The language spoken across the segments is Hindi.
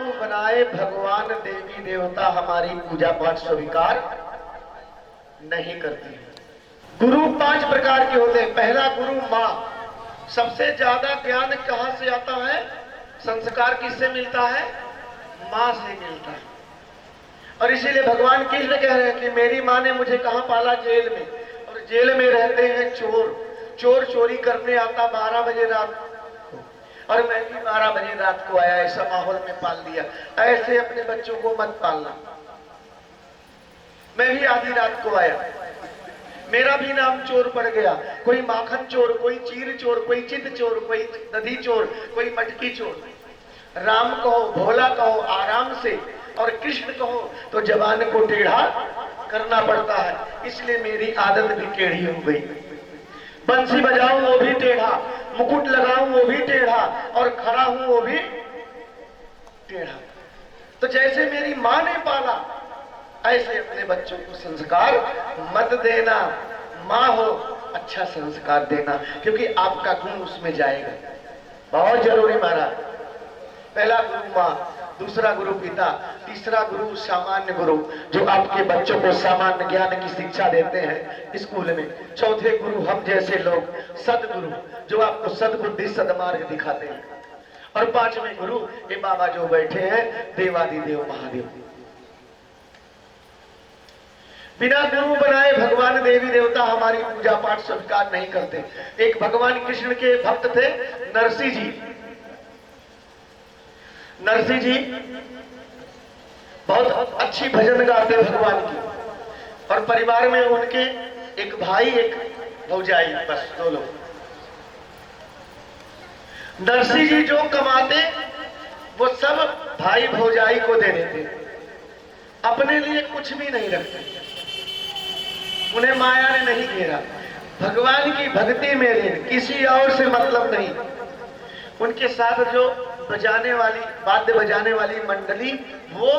गुरु बनाए भगवान, देवी देवता हमारी पूजा पाठ स्वीकार नहीं करती है। गुरु 5 प्रकार के होते हैं। पहला गुरु माँ। सबसे ज्यादा ज्ञान कहां से आता है? संस्कार किससे मिलता है? माँ से मिलता है। और इसीलिए भगवान कृष्ण कह रहे हैं कि मेरी माँ ने मुझे कहां पाला? जेल में। और जेल में रहते हैं चोर। चोर चोरी करने आता 12 बजे रात को, और मैं भी 12 बजे रात को आया, ऐसा माहौल में पाल दिया। ऐसे अपने बच्चों को मत पालना। मैं भी आधी रात को आया, मेरा भी नाम चोर पड़ गया। कोई माखन चोर, कोई चीर चोर, कोई चित चोर, कोई दधी चोर, कोई मटकी चोर। राम कहो, भोला कहो आराम से, और कृष्ण कहो तो जबान को टेढ़ा करना पड़ता है। इसलिए मेरी आदत भी टेढ़ी हो गई। बंसी बजाऊं वो भी टेढ़ा, मुकुट लगाऊं वो भी टेढ़ा, और खड़ा हूं वो भी टेढ़ा। तो जैसे मेरी मां ने पाला, ऐसे अपने बच्चों को संस्कार मत देना। माँ हो, अच्छा संस्कार देना, क्योंकि आपका गुण उसमें जाएगा। बहुत जरूरी महाराज। पहला गुरु माँ, दूसरा गुरु पिता, तीसरा गुरु सामान्य गुरु, जो आपके बच्चों को सामान्य ज्ञान की शिक्षा देते हैं स्कूल में। चौथे गुरु हम जैसे लोग, सदगुरु, जो आपको सदबुद्धि सदमार्ग दिखाते हैं। और 5वें गुरु ये बाबा जो बैठे हैं, देवादिदेव महादेव। बिना गुरु बनाए भगवान, देवी देवता हमारी पूजा पाठ स्वीकार नहीं करते। एक भगवान कृष्ण के भक्त थे नरसिंह जी। नरसिंह जी बहुत अच्छी भजन गाते भगवान की, और परिवार में उनके एक भाई एक भौजाई, बस 2 लोग। नरसिंह जी जो कमाते वो सब भाई भौजाई को दे देते, अपने लिए कुछ भी नहीं रखते। उन्हें माया ने नहीं घेरा। भगवान की भक्ति में लीन, किसी और से मतलब नहीं। उनके साथ जो बजाने वाली, वाद्य बजाने वाली मंडली, वो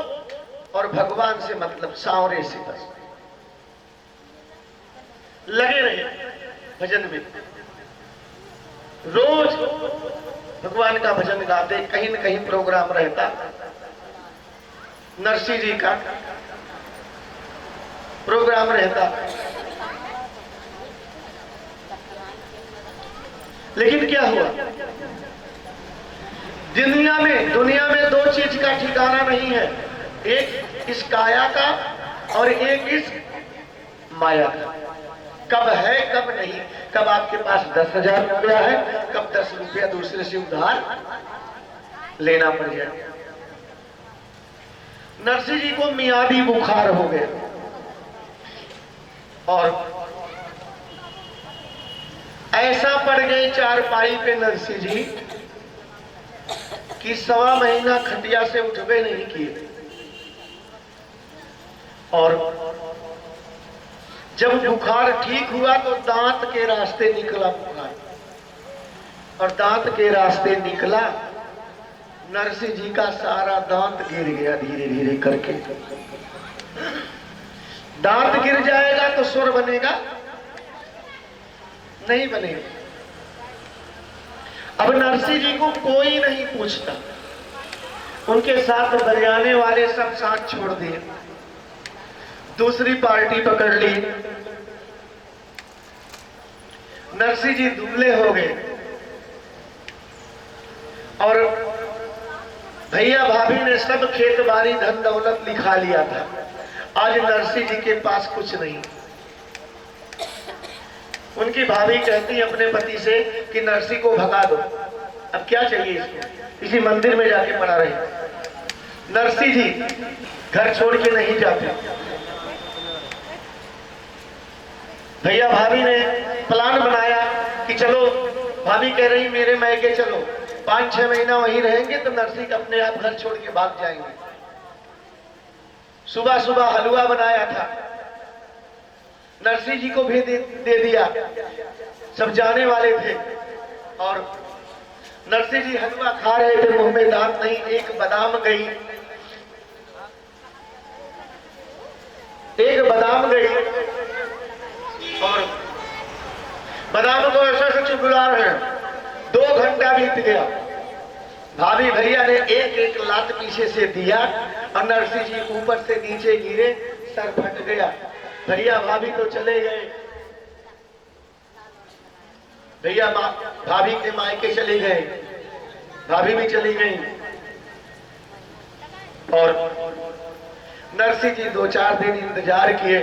और भगवान से मतलब, सांवरे से बस लगे रहे भजन में। रोज भगवान का भजन गाते। कहीं न कहीं प्रोग्राम रहता नरसिंह जी का, प्रोग्राम रहता। लेकिन क्या हुआ? दुनिया में 2 चीज का ठिकाना नहीं है, एक इस काया का और एक इस माया का। कब है कब नहीं। कब आपके पास 10,000 रुपया है, कब 10 रुपया दूसरे से उधार लेना पड़ जाए। नरसिंह जी को मियादी बुखार हो गया, और ऐसा पड़ गए चारपाई पे नरसिंह जी कि 1.25 महीना खटिया से उठबे नहीं किए। और जब बुखार ठीक हुआ तो दांत के रास्ते निकला बुखार, और दांत के रास्ते निकला, नरसिंह जी का सारा दांत गिर गया धीरे धीरे करके। दांत गिर जाएगा तो सुर बनेगा? नहीं बनेगा। अब नरसिंह जी को कोई नहीं पूछता। उनके साथ बजाने वाले सब साथ छोड़ दिए, दूसरी पार्टी पकड़ ली। नरसिंह जी दुबले हो गए, और भैया भाभी ने सब खेत बाड़ी धन दौलत लिखा लिया था। आज नरसिंह जी के पास कुछ नहीं। उनकी भाभी कहती अपने पति से कि नरसिंह को भगा दो, अब क्या चाहिए इसको, इसी मंदिर में जाके पड़ा रहे। नरसिंह जी घर छोड़ के नहीं जाते। भैया भाभी ने प्लान बनाया कि चलो, भाभी कह रही मेरे मैके चलो, 5-6 महीना वहीं रहेंगे तो नरसिंह अपने आप घर छोड़ के भाग जाएंगे। सुबह सुबह हलवा बनाया था, नरसिंह जी को भी दे दिया। सब जाने वाले थे, और नरसिंह जी हलवा खा रहे थे, मुंह में दांत नहीं। एक बादाम गई, और बादाम को ऐसा चुगला रहे हैं। 2 घंटा बीत गया, भाभी भैया ने एक एक लात पीछे से दिया और नरसिंह जी ऊपर से नीचे गिरे, सर फट गया। भैया भाभी तो चले गए, भैया भाभी के मायके चले गए, भाभी भी चली गई और नरसिंह जी 2-4 दिन इंतजार किए,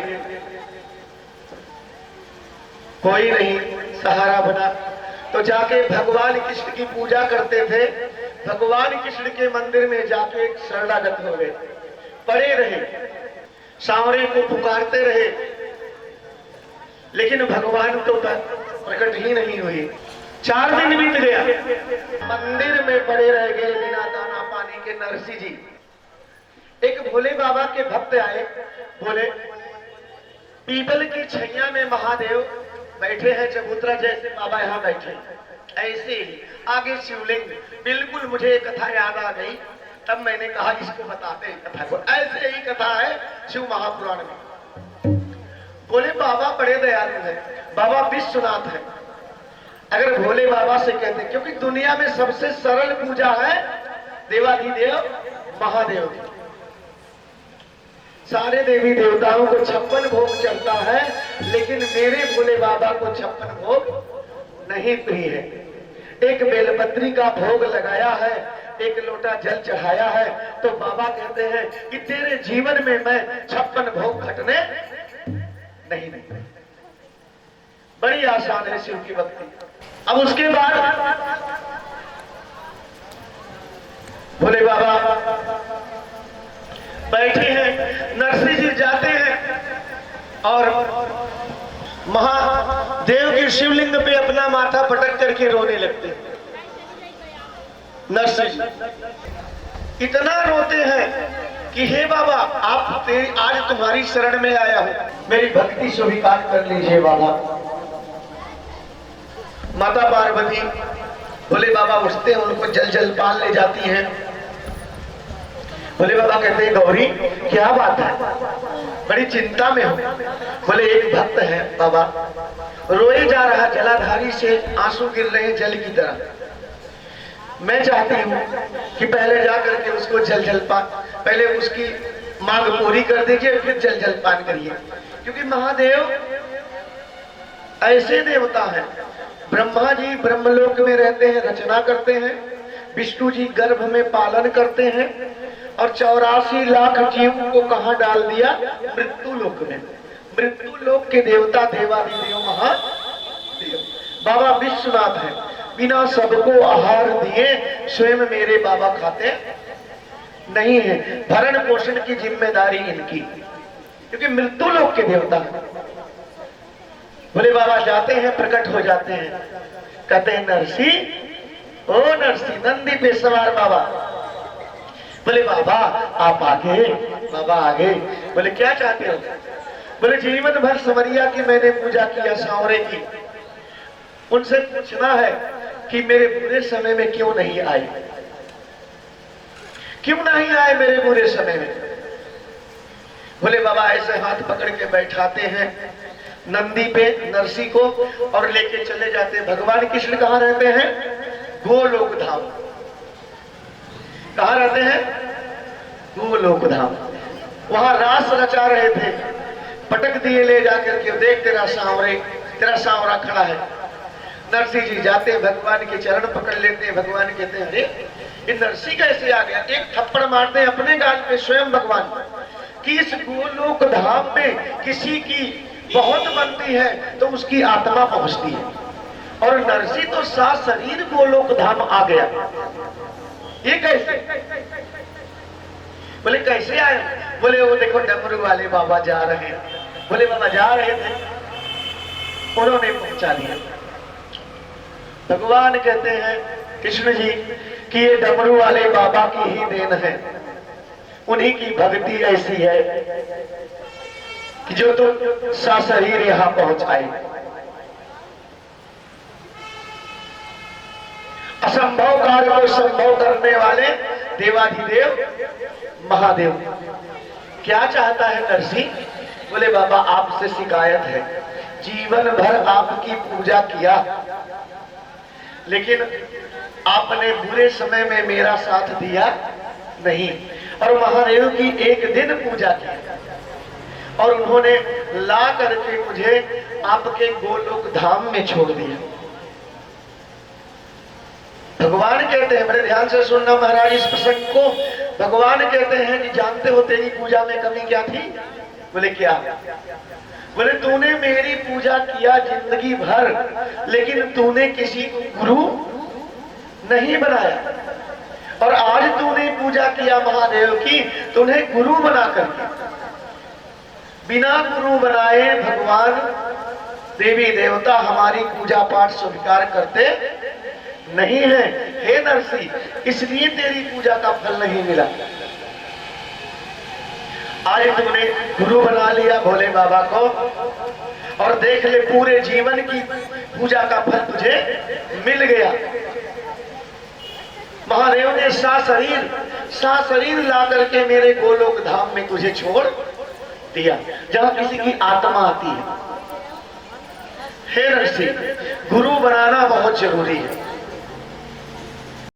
कोई नहीं सहारा बना। तो जाके भगवान कृष्ण की पूजा करते थे, भगवान कृष्ण के मंदिर में जाके शरणागत हो गए, पड़े रहे, सांवरे को पुकारते रहे, लेकिन भगवान तो प्रकट ही नहीं हुई। 4 दिन बीत गया, मंदिर में पड़े रह गए बिना दाना पानी के नरसिंह जी। एक भोले बाबा के भक्त आए, बोले पीपल की छैया में महादेव बैठे हैं, चबूतरा जैसे बाबा यहाँ बैठे, ऐसे ही आगे शिवलिंग। बिल्कुल मुझे कथा याद आ गई, तब मैंने कहा इसको बताते हैं कथा को। ऐसे ही कथा है शिव महापुराण में। बोले बाबा बड़े दयालु है, बाबा विश्वनाथ है। अगर भोले बाबा से कहते, क्योंकि दुनिया में सबसे सरल पूजा है देवाधिदेव महादेव की। सारे देवी देवताओं को 56 भोग चढ़ता है, लेकिन मेरे भोले बाबा को 56 भोग नहीं प्रिय है। एक बेलपत्री का भोग लगाया है, एक लोटा जल चढ़ाया है, तो बाबा कहते हैं कि तेरे जीवन में मैं 56 भोग घटने नहीं देता। बड़ी आसान है शिव की भक्ति। अब उसके बाद भोले बाबा बैठे हैं, नरसिंह जी जाते हैं और महादेव के शिवलिंग पे अपना माथा पटक करके रोने लगते हैं। नरसिंह जी इतना रोते हैं कि हे बाबा आप आज तुम्हारी शरण में आया हूं, मेरी भक्ति स्वीकार कर लीजिए बाबा। माता पार्वती भोले बाबा उठते हैं, उनको जल पान ले जाती हैं। भोले बाबा कहते हैं गौरी क्या बात है, बड़ी चिंता में हो। बोले एक भक्त है बाबा, रोए जा रहा, जलाधारी से आंसू गिर रहे हैं जल की तरह। मैं चाहती हूँ कि पहले जा करके उसको जल पान, पहले उसकी मांग पूरी कर दीजिए, फिर जल पान करिए। क्योंकि महादेव ऐसे देवता है, ब्रह्मा जी ब्रह्मलोक में रहते हैं, रचना करते हैं, विष्णु जी गर्भ में पालन करते हैं, और 84 लाख जीव को कहां डाल दिया, मृत्यु लोक में। मृत्यु लोक के देवता देवाधिदेव महादेव बाबा विश्वनाथ है। बिना सबको आहार दिए स्वयं मेरे बाबा खाते नहीं है, भरण पोषण की जिम्मेदारी इनकी, क्योंकि मृत्यु लोक के देवता है। भोले बाबा जाते हैं, प्रकट हो जाते हैं, कहते हैं नरसिंह, ओ नरसिंह, नंदी पे सवार बाबा। बोले बाबा आप आगे, बाबा आगे। बोले क्या चाहते हो? बोले जीवन भर समरिया की मैंने पूजा किया, सांवरे की, उनसे पूछना है कि मेरे बुरे समय में क्यों नहीं आए, क्यों नहीं आए मेरे बुरे समय में। बोले बाबा ऐसे हाथ पकड़ के बैठाते हैं नंदी पे नरसिंह को और लेके चले जाते हैं। भगवान कृष्ण कहाँ रहते हैं? गोलोक धाम। कहाँ रहते हैं? गोलोक धाम। वहां रास रचा रहे थे, पटक दिए ले जाकर के, देख तेरा सांवरा खड़ा है। नरसिंह जी जाते हैं, भगवान के चरण पकड़ लेते हैं। भगवान कहते हैं अरे ये नरसिंह कैसे आ गया? एक थप्पड़ मारते हैं अपने गाल पे स्वयं भगवान कि इस गोलोक धाम में किसी की बहुत बनती है तो उसकी आत्मा पहुंचती है, और नरसिंह तो साथ शरीर गोलोक धाम आ गया, ये कैसे? बोले कैसे आए? बोले वो देखो डमरू वाले बाबा जा रहे हैं। बोले बाबा जा रहे थे, उन्होंने पहुंचा दिया। भगवान कहते हैं कृष्ण जी कि ये डमरू वाले बाबा की ही देन है, उन्हीं की भक्ति ऐसी है कि जो तो सशरीर यहां पहुंचाए। असंभव कार्य को संभव करने वाले देवाधिदेव महादेव। क्या चाहता है नरसिंह? बोले बाबा आपसे शिकायत है, जीवन भर आपकी पूजा किया, लेकिन आपने बुरे समय में मेरा साथ दिया नहीं। और महादेव की एक दिन पूजा की और उन्होंने ला करके मुझे आपके गोलोक धाम में छोड़ दिया। भगवान कहते हैं, बड़े ध्यान से सुनना महाराज इस प्रसंग को। भगवान कहते हैं कि जानते हो तेरी पूजा में कमी क्या थी? बोले क्या? बोले तूने मेरी पूजा किया जिंदगी भर, लेकिन तूने किसी को गुरु नहीं बनाया। और आज तूने पूजा किया महादेव की, तूने गुरु बना करके, बिना गुरु बनाए भगवान देवी देवता हमारी पूजा पाठ स्वीकार करते नहीं है। हे नरसी, इसलिए तेरी पूजा का फल नहीं मिला। आज तुमने गुरु बना लिया भोले बाबा को, और देख ले पूरे जीवन की पूजा का फल तुझे मिल गया। महादेव ने शरीर ला करके मेरे गोलोक धाम में तुझे छोड़ दिया, जहां किसी की आत्मा आती है। हे ऋषि, गुरु बनाना बहुत जरूरी है।